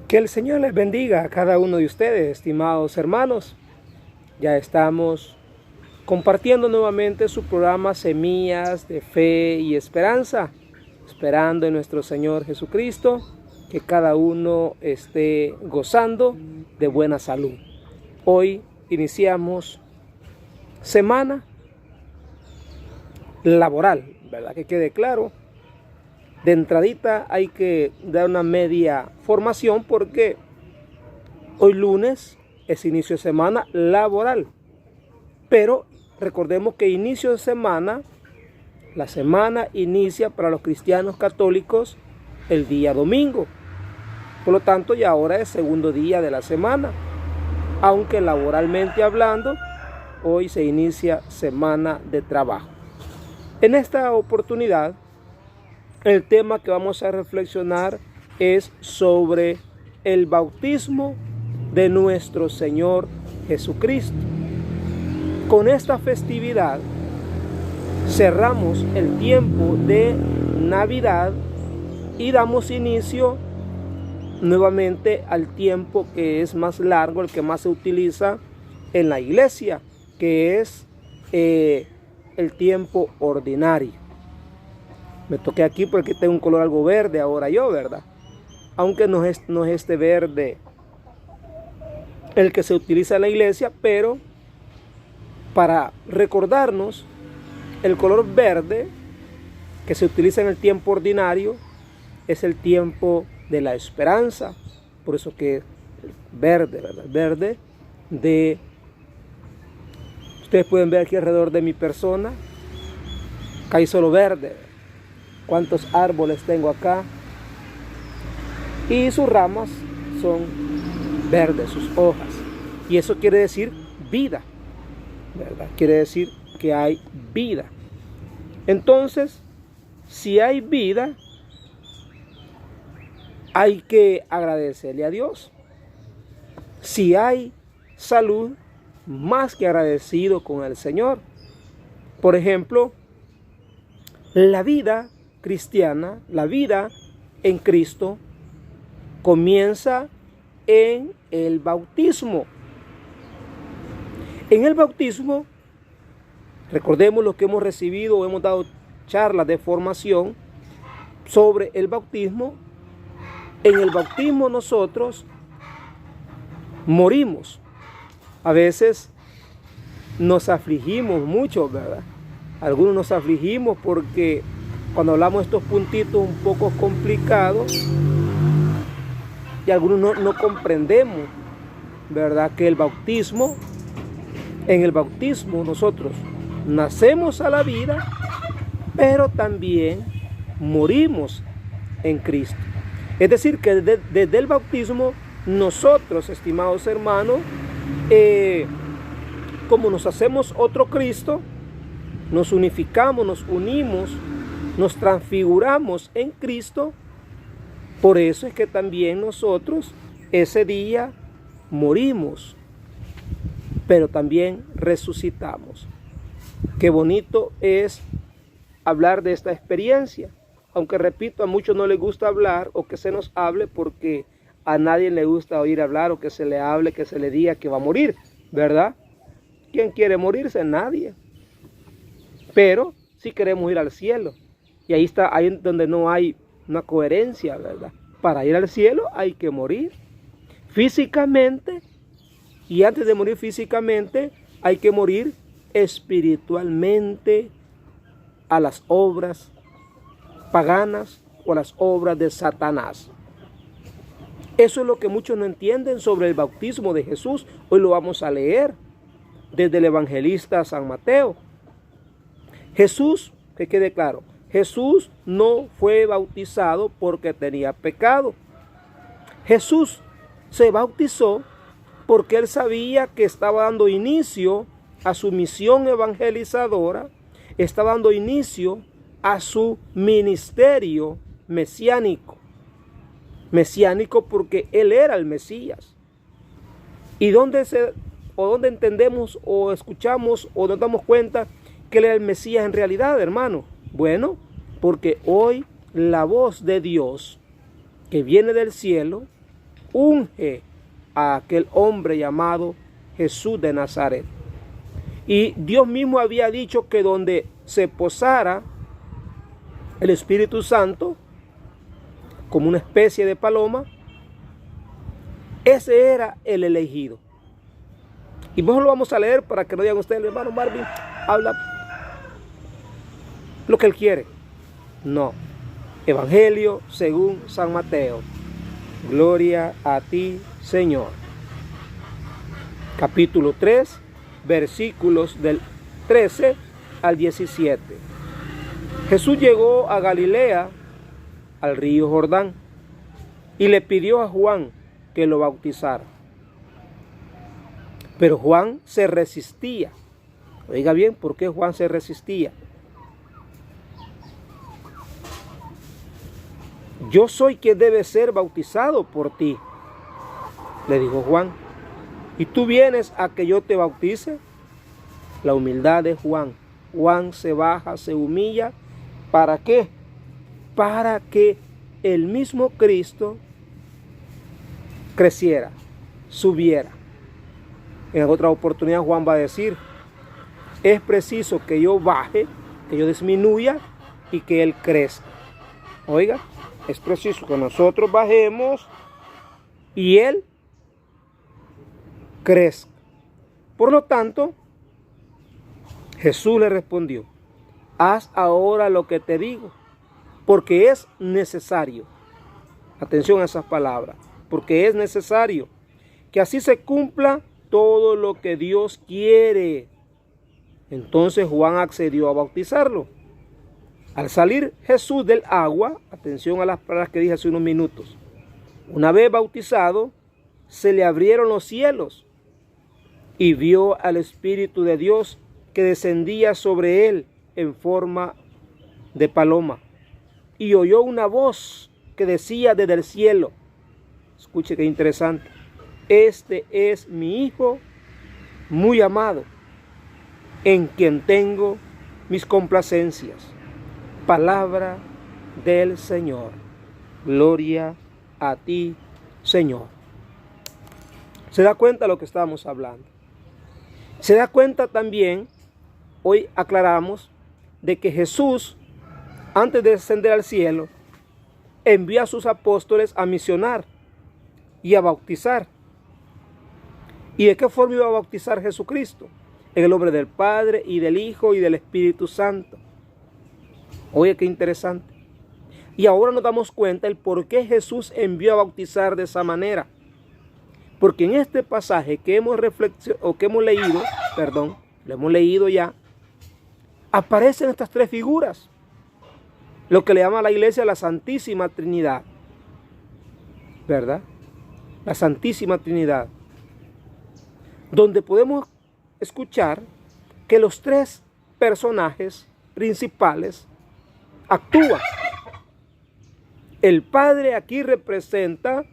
Que el Señor les bendiga a cada uno de ustedes, estimados hermanos. Ya estamos compartiendo nuevamente su programa Semillas de Fe y Esperanza, esperando en nuestro Señor Jesucristo que cada uno esté gozando de buena salud. Hoy iniciamos semana laboral, ¿verdad? Que quede claro. De entradita hay que dar una media formación porque hoy lunes es inicio de semana laboral. Pero recordemos que inicio de semana, la semana inicia para los cristianos católicos el día domingo. Por lo tanto, ya ahora es segundo día de la semana. Aunque laboralmente hablando, hoy se inicia semana de trabajo. En esta oportunidad, el tema que vamos a reflexionar es sobre el bautismo de nuestro Señor Jesucristo. Con esta festividad cerramos el tiempo de Navidad y damos inicio nuevamente al tiempo que es más largo, el que más se utiliza en la iglesia, que es el tiempo ordinario. Me toqué aquí porque tengo un color algo verde ahora yo, ¿verdad? Aunque no es este verde el que se utiliza en la iglesia, pero para recordarnos el color verde que se utiliza en el tiempo ordinario es el tiempo de la esperanza. Por eso que verde, ¿verdad? Verde de... Ustedes pueden ver aquí alrededor de mi persona, acá hay solo verde. Cuántos árboles tengo acá. Y sus ramas son verdes, sus hojas. Y eso quiere decir vida, ¿verdad? Quiere decir que hay vida. Entonces, si hay vida, hay que agradecerle a Dios. Si hay salud, más que agradecido con el Señor. Por ejemplo, la vida cristiana, la vida en Cristo, comienza en el bautismo. En el bautismo, recordemos lo que hemos recibido, hemos dado charlas de formación sobre el bautismo. En el bautismo nosotros morimos. A veces nos afligimos mucho, ¿verdad? Algunos nos afligimos porque cuando hablamos de estos puntitos un poco complicados y algunos no comprendemos, ¿verdad? Que en el bautismo nosotros nacemos a la vida, pero también morimos en Cristo. Es decir, que desde el bautismo nosotros, estimados hermanos, como nos hacemos otro Cristo, nos unificamos, nos unimos, nos transfiguramos en Cristo. Por eso es que también nosotros ese día morimos, pero también resucitamos. Qué bonito es hablar de esta experiencia. Aunque repito, a muchos no les gusta hablar o que se nos hable porque a nadie le gusta oír hablar o que se le hable, que se le diga que va a morir, ¿verdad? ¿Quién quiere morirse? Nadie. Pero sí queremos ir al cielo. Y ahí está, ahí donde no hay una coherencia, ¿verdad? Para ir al cielo hay que morir físicamente. Y antes de morir físicamente hay que morir espiritualmente a las obras paganas o a las obras de Satanás. Eso es lo que muchos no entienden sobre el bautismo de Jesús. Hoy lo vamos a leer desde el evangelista San Mateo. Jesús, que quede claro, Jesús no fue bautizado porque tenía pecado. Jesús se bautizó porque él sabía que estaba dando inicio a su misión evangelizadora, estaba dando inicio a su ministerio mesiánico. Mesiánico porque él era el Mesías. ¿Y dónde entendemos o escuchamos o nos damos cuenta que él era el Mesías en realidad, hermano? Bueno, porque hoy la voz de Dios que viene del cielo unge a aquel hombre llamado Jesús de Nazaret. Y Dios mismo había dicho que donde se posara el Espíritu Santo, como una especie de paloma, ese era el elegido. Y mejor lo vamos a leer para que no digan ustedes, el hermano Marvin habla lo que él quiere. No. Evangelio según San Mateo. Gloria a ti, Señor. Capítulo 3, versículos del 13 al 17. Jesús llegó a Galilea, al río Jordán, y le pidió a Juan que lo bautizara. Pero Juan se resistía. Oiga bien, ¿por qué Juan se resistía? Yo soy quien debe ser bautizado por ti, le dijo Juan. ¿Y tú vienes a que yo te bautice? La humildad de Juan. Juan se baja, se humilla. ¿Para qué? Para que el mismo Cristo creciera, subiera. En otra oportunidad Juan va a decir, es preciso que yo baje, que yo disminuya y que Él crezca. Oiga, es preciso que nosotros bajemos y Él crezca. Por lo tanto, Jesús le respondió, haz ahora lo que te digo, porque es necesario. Atención a esas palabras, porque es necesario que así se cumpla todo lo que Dios quiere. Entonces Juan accedió a bautizarlo. Al salir Jesús del agua, atención a las palabras que dije hace unos minutos, una vez bautizado, se le abrieron los cielos y vio al Espíritu de Dios que descendía sobre él en forma de paloma. Y oyó una voz que decía desde el cielo, escuche qué interesante, este es mi Hijo muy amado, en quien tengo mis complacencias. Palabra del Señor. Gloria a ti, Señor. ¿Se da cuenta de lo que estábamos hablando? Se da cuenta también, hoy aclaramos, de que Jesús, antes de descender al cielo, envió a sus apóstoles a misionar y a bautizar. ¿Y de qué forma iba a bautizar Jesucristo? En el nombre del Padre y del Hijo y del Espíritu Santo. Oye, qué interesante. Y ahora nos damos cuenta el por qué Jesús envió a bautizar de esa manera. Porque en este pasaje que hemos leído ya, aparecen estas tres figuras. Lo que le llama a la iglesia la Santísima Trinidad. ¿Verdad? La Santísima Trinidad. Donde podemos escuchar que los tres personajes principales actúa. El Padre aquí representa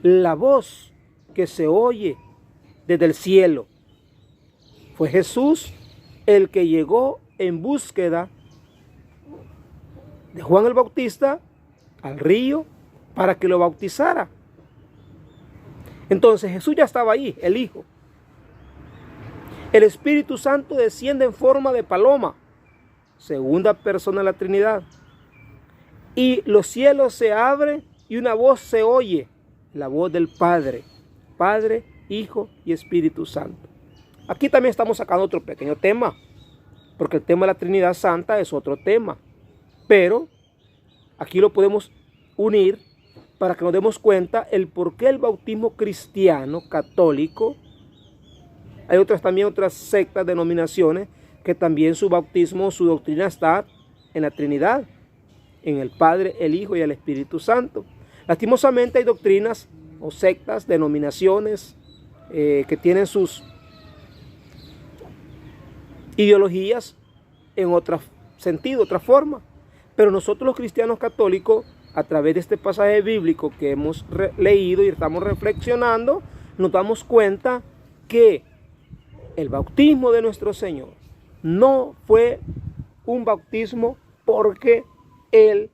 la voz que se oye desde el cielo. Fue Jesús el que llegó en búsqueda de Juan el Bautista al río para que lo bautizara. Entonces Jesús ya estaba ahí, el Hijo. El Espíritu Santo desciende en forma de paloma, segunda persona de la Trinidad. Y los cielos se abren y una voz se oye, la voz del Padre, Padre, Hijo y Espíritu Santo. Aquí también estamos sacando otro pequeño tema, porque el tema de la Trinidad Santa es otro tema. Pero aquí lo podemos unir para que nos demos cuenta el por qué el bautismo cristiano, católico, hay también otras sectas, denominaciones, que también su bautismo, su doctrina está en la Trinidad, en el Padre, el Hijo y el Espíritu Santo. Lastimosamente hay doctrinas o sectas, denominaciones que tienen sus ideologías en otro sentido, otra forma. Pero nosotros los cristianos católicos, a través de este pasaje bíblico que hemos leído y estamos reflexionando, nos damos cuenta que el bautismo de nuestro Señor no fue un bautismo porque Él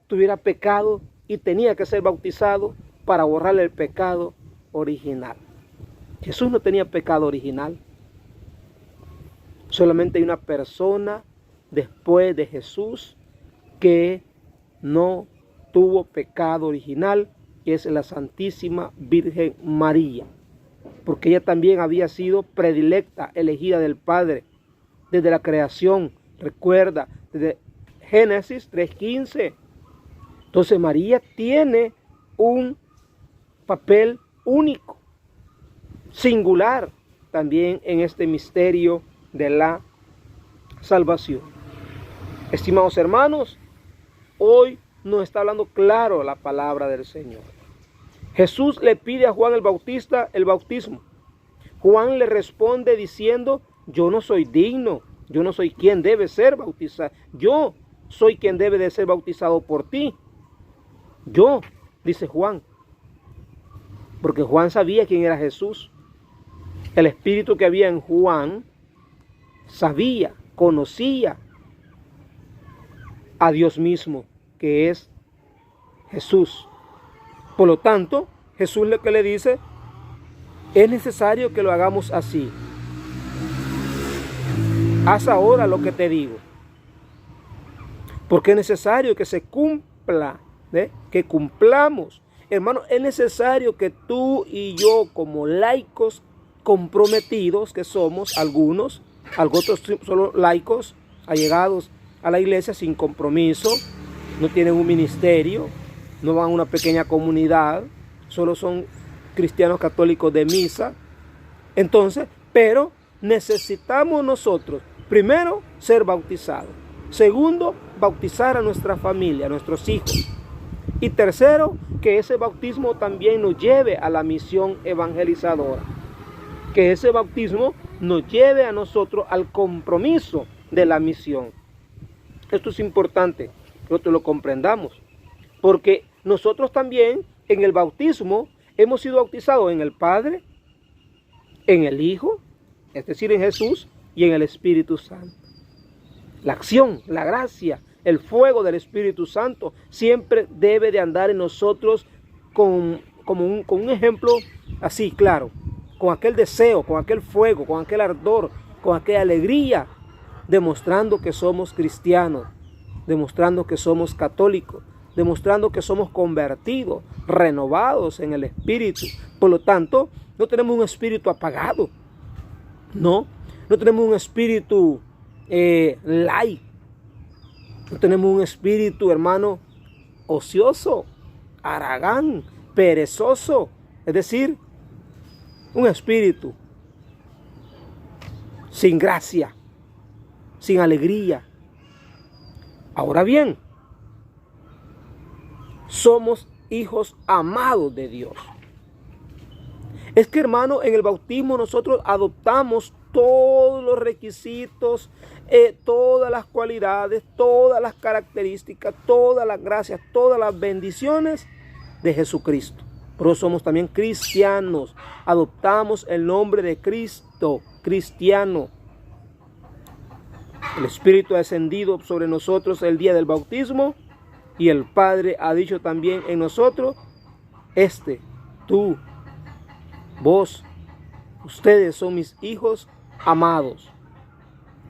tuviera pecado y tenía que ser bautizado para borrar el pecado original. Jesús no tenía pecado original. Solamente hay una persona después de Jesús que no tuvo pecado original, que es la Santísima Virgen María, porque ella también había sido predilecta, elegida del Padre desde la creación. Recuerda, desde Génesis 3:15. Entonces María tiene un papel único, singular, también en este misterio de la salvación. Estimados hermanos, hoy nos está hablando claro la palabra del Señor. Jesús le pide a Juan el Bautista el bautismo. Juan le responde diciendo: yo no soy digno, yo no soy quien debe ser bautizado. Yo soy quien debe de ser bautizado por ti. Yo, dice Juan, porque Juan sabía quién era Jesús. El espíritu que había en Juan sabía, conocía a Dios mismo, que es Jesús. Por lo tanto, Jesús lo que le dice: es necesario que lo hagamos así. Haz ahora lo que te digo. Porque es necesario que se cumpla, que cumplamos. Hermano, es necesario que tú y yo, como laicos comprometidos que somos, algunos otros solo laicos allegados a la iglesia sin compromiso, no tienen un ministerio, no van a una pequeña comunidad, solo son cristianos católicos de misa. Entonces, pero necesitamos nosotros, primero, ser bautizados. Segundo, bautizar a nuestra familia, a nuestros hijos. Y tercero, que ese bautismo también nos lleve a la misión evangelizadora. Que ese bautismo nos lleve a nosotros al compromiso de la misión. Esto es importante que nosotros lo comprendamos. Porque nosotros también en el bautismo hemos sido bautizados en el Padre, en el Hijo, es decir, en Jesús, y en el Espíritu Santo. La acción, la gracia, el fuego del Espíritu Santo siempre debe de andar en nosotros con un ejemplo así, claro, con aquel deseo, con aquel fuego, con aquel ardor, con aquella alegría, demostrando que somos cristianos, demostrando que somos católicos, demostrando que somos convertidos, renovados en el Espíritu. Por lo tanto, no tenemos un espíritu apagado, no tenemos un espíritu light, no tenemos un espíritu, hermano, ocioso, haragán, perezoso, es decir, un espíritu sin gracia, sin alegría. Ahora bien, somos hijos amados de Dios. Es que, hermano, en el bautismo nosotros adoptamos todos los requisitos, todas las cualidades, todas las características, todas las gracias, todas las bendiciones de Jesucristo. Por eso somos también cristianos. Adoptamos el nombre de Cristo, cristiano. El Espíritu ha descendido sobre nosotros el día del bautismo y el Padre ha dicho también en nosotros: tú, vos, ustedes son mis hijos amados,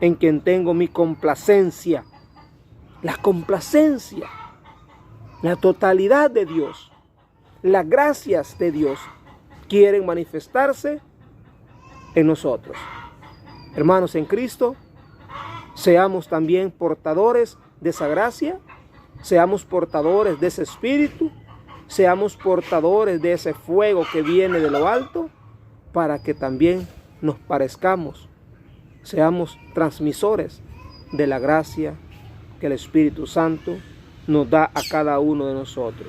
en quien tengo mi complacencia. La complacencia, la totalidad de Dios, las gracias de Dios quieren manifestarse en nosotros. Hermanos en Cristo, seamos también portadores de esa gracia, seamos portadores de ese espíritu, seamos portadores de ese fuego que viene de lo alto, para que también nos parezcamos, seamos transmisores de la gracia que el Espíritu Santo nos da a cada uno de nosotros.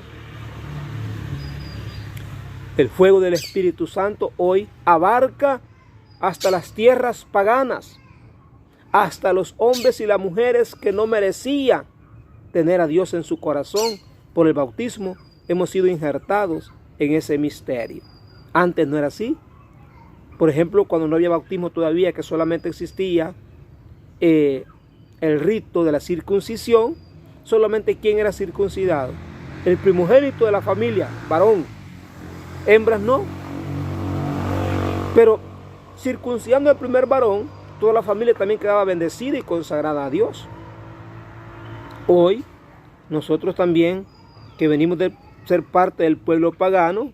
El fuego del Espíritu Santo hoy abarca hasta las tierras paganas, hasta los hombres y las mujeres que no merecían tener a Dios en su corazón. Por el bautismo hemos sido injertados en ese misterio. Antes no era así. Por ejemplo, cuando no había bautismo todavía, que solamente existía el rito de la circuncisión, solamente ¿quién era circuncidado? El primogénito de la familia, varón. hembras no. Pero circuncidando al primer varón, toda la familia también quedaba bendecida y consagrada a Dios. Hoy, nosotros también, que venimos de ser parte del pueblo pagano,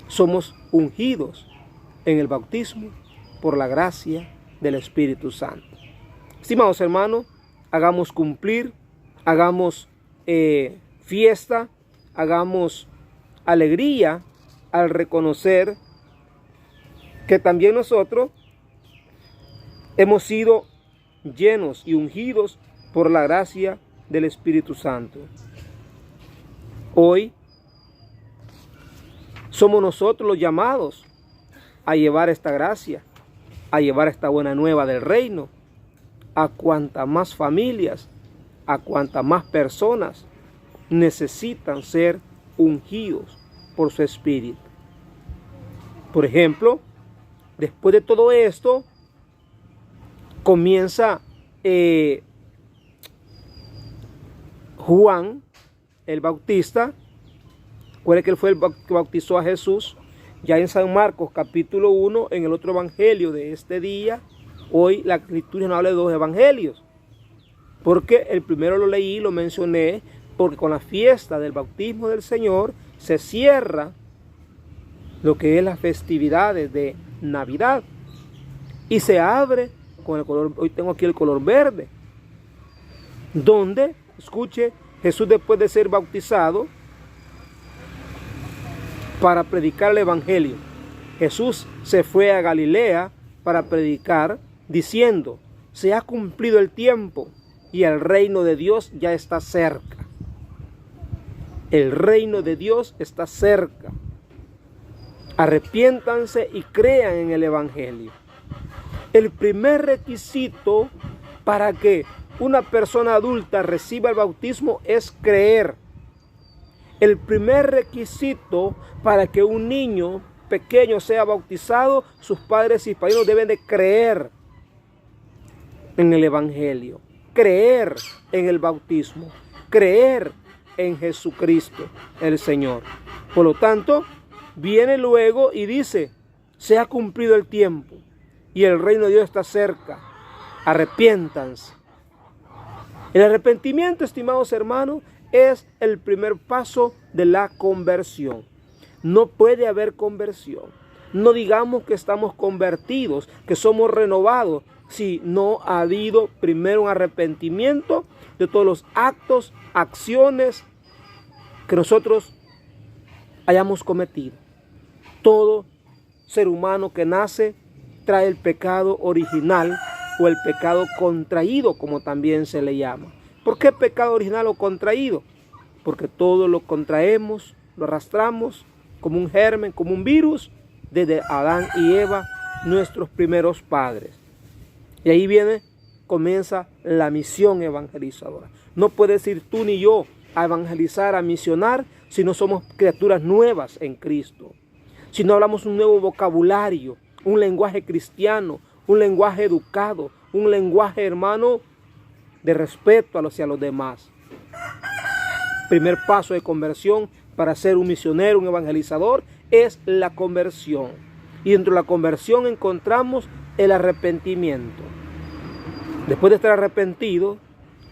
somos ungidos en el bautismo por la gracia del Espíritu Santo. Estimados hermanos, hagamos cumplir, hagamos fiesta, hagamos alegría al reconocer que también nosotros hemos sido llenos y ungidos por la gracia del Espíritu Santo. Hoy somos nosotros los llamados a llevar esta gracia, a llevar esta buena nueva del reino a cuantas más familias, a cuantas más personas necesitan ser ungidos por su Espíritu. Por ejemplo, después de todo esto, comienza Juan el Bautista. Recuerden que él fue el que bautizó a Jesús. Ya en San Marcos capítulo 1, en el otro evangelio de este día, hoy la escritura nos habla de dos evangelios. Porque el primero lo leí, lo mencioné, porque con la fiesta del bautismo del Señor se cierra lo que es las festividades de Navidad. Y se abre con el color, hoy tengo aquí el color verde, donde, escuche, Jesús después de ser bautizado para predicar el evangelio, Jesús se fue a Galilea para predicar diciendo: se ha cumplido el tiempo y el reino de Dios ya está cerca. El reino de Dios está cerca. Arrepiéntanse y crean en el evangelio. El primer requisito para que una persona adulta reciba el bautismo es creer. El primer requisito para que un niño pequeño sea bautizado, sus padres y padrinos deben de creer en el evangelio, creer en el bautismo, creer en Jesucristo el Señor. Por lo tanto, viene luego y dice: se ha cumplido el tiempo y el reino de Dios está cerca. Arrepiéntanse. El arrepentimiento, estimados hermanos, es el primer paso de la conversión. No puede haber conversión. No digamos que estamos convertidos, que somos renovados, si no ha habido primero un arrepentimiento de todos los actos, acciones que nosotros hayamos cometido. Todo ser humano que nace trae el pecado original o el pecado contraído, como también se le llama. ¿Por qué pecado original o contraído? Porque todo lo contraemos, lo arrastramos como un germen, como un virus, desde Adán y Eva, nuestros primeros padres. Y ahí comienza la misión evangelizadora. No puedes ir tú ni yo a evangelizar, a misionar, si no somos criaturas nuevas en Cristo. Si no hablamos un nuevo vocabulario, un lenguaje cristiano, un lenguaje educado, un lenguaje, hermano, de respeto hacia los demás. Primer paso de conversión para ser un misionero, un evangelizador, es la conversión. Y dentro de la conversión encontramos el arrepentimiento. Después de estar arrepentidos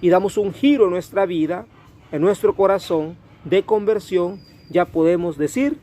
y damos un giro en nuestra vida, en nuestro corazón de conversión, ya podemos decir: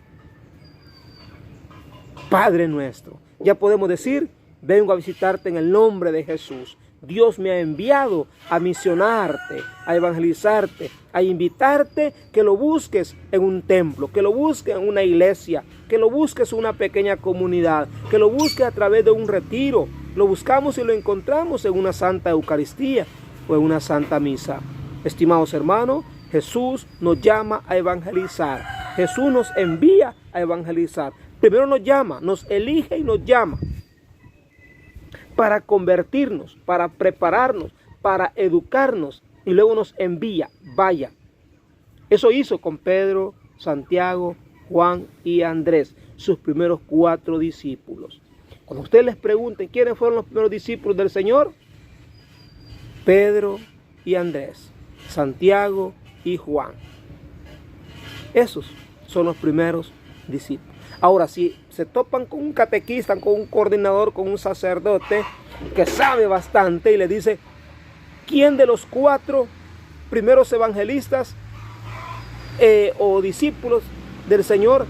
Padre nuestro. Ya podemos decir: vengo a visitarte en el nombre de Jesús. Dios me ha enviado a misionarte, a evangelizarte, a invitarte que lo busques en un templo, que lo busques en una iglesia, que lo busques en una pequeña comunidad, que lo busques a través de un retiro. Lo buscamos y lo encontramos en una santa Eucaristía o en una santa misa. Estimados hermanos, Jesús nos llama a evangelizar. Jesús nos envía a evangelizar. Primero nos llama, nos elige y nos llama para convertirnos, para prepararnos, para educarnos, y luego nos envía: vaya. Eso hizo con Pedro, Santiago, Juan y Andrés, sus primeros 4 discípulos. Cuando ustedes les pregunten quiénes fueron los primeros discípulos del Señor, Pedro y Andrés, Santiago y Juan. Esos son los primeros discípulos. Ahora, si se topan con un catequista, con un coordinador, con un sacerdote que sabe bastante y le dice, ¿quién de los 4 primeros evangelistas o discípulos del Señor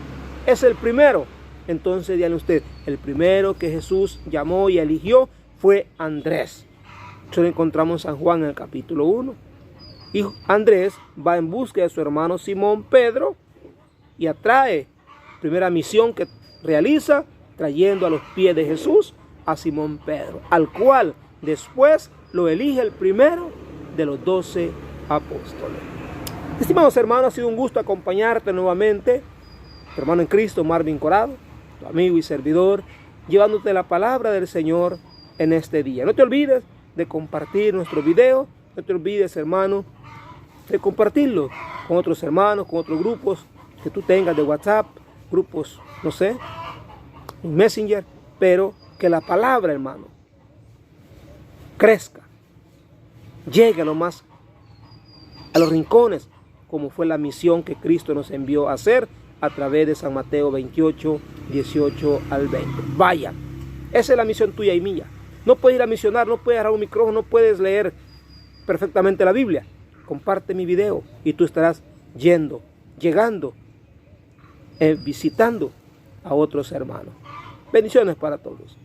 es el primero? Entonces díganle usted, el primero que Jesús llamó y eligió fue Andrés. Eso lo encontramos en San Juan en el capítulo 1. Y Andrés va en busca de su hermano Simón Pedro y atrae, primera misión que realiza, trayendo a los pies de Jesús a Simón Pedro, al cual después lo elige el primero de los 12 apóstoles. Estimados hermanos, ha sido un gusto acompañarte nuevamente, tu hermano en Cristo, Marvin Corado, tu amigo y servidor, llevándote la palabra del Señor en este día. No te olvides de compartir nuestro video, no te olvides, hermano, de compartirlo con otros hermanos, con otros grupos que tú tengas de WhatsApp, grupos, no sé, en Messenger, pero que la palabra, hermano, crezca, llegue a los rincones, como fue la misión que Cristo nos envió a hacer a través de San Mateo 28, 18 al 20. Vaya, esa es la misión tuya y mía. No puedes ir a misionar, no puedes agarrar un micrófono, no puedes leer perfectamente la Biblia. Comparte mi video y tú estarás llegando, visitando a otros hermanos. Bendiciones para todos.